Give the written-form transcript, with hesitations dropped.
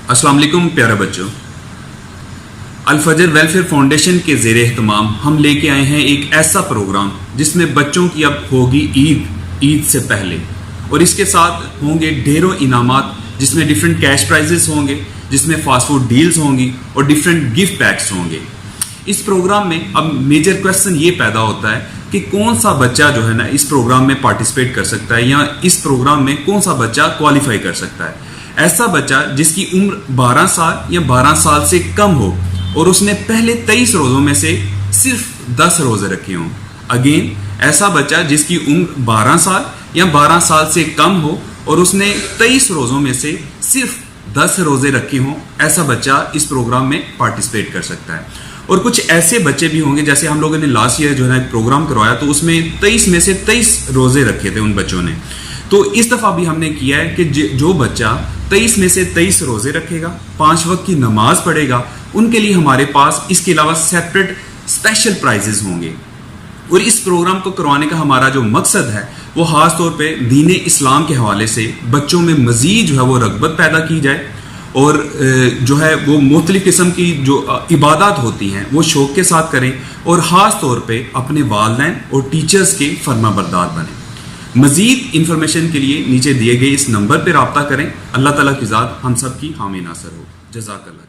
अस्सलाम वालेकुम प्यारे बच्चों, अल-फजर वेलफेयर फाउंडेशन के ज़ेरे एहतमाम हम लेके आए हैं एक ऐसा प्रोग्राम जिसमें बच्चों की अब होगी ईद से पहले, और इसके साथ होंगे ढेरों इनामात जिसमें डिफरेंट कैश प्राइजेस होंगे, जिसमें फास्ट फूड डील्स होंगी और डिफरेंट गिफ्ट पैक्स होंगे। इस प्रोग्राम में अब मेजर क्वेश्चन ये पैदा होता है कि कौन सा बच्चा जो है ना इस प्रोग्राम में पार्टिसिपेट कर सकता है, या इस प्रोग्राम में कौन सा बच्चा क्वालिफाई कर सकता है। ऐसा बच्चा जिसकी उम्र 12 साल या 12 साल से कम हो और उसने पहले 23 रोज़ों में से सिर्फ 10 रोज़े रखे हों। अगेन, ऐसा बच्चा जिसकी उम्र 12 साल या 12 साल से कम हो और उसने 23 रोज़ों में से सिर्फ 10 रोज़े रखे हों, ऐसा बच्चा इस प्रोग्राम में पार्टिसिपेट कर सकता है। और कुछ ऐसे बच्चे भी होंगे, जैसे हम लोगों ने लास्ट ईयर जो है एक प्रोग्राम करवाया तो उसमें 23 में से 23 रोज़े रखे थे उन बच्चों ने। तो इस दफ़ा भी हमने किया है कि जो बच्चा 23 में से 23 रोज़े रखेगा, 5 वक्त की नमाज पढ़ेगा, उनके लिए हमारे पास इसके अलावा सेपरेट स्पेशल प्राइजेस होंगे। और इस प्रोग्राम को करवाने का हमारा जो मकसद है वो ख़ास तौर पे दीन इस्लाम के हवाले से बच्चों में मज़ीद जो है वो रग़बत पैदा की जाए, और जो है वो मुख्तलिफ़ किस्म की जो इबादत होती हैं वो शौक़ के साथ करें, और ख़ास तौर पे अपने वालिदैन और टीचर्स के फरमाबरदार बनें। मज़ीद इंफॉर्मेशन के लिए नीचे दिए गए इस नंबर पर रब्ता करें। अल्लाह ताला की ज़ात हम सब की हामी नासर हो। जज़ाकल्लाह।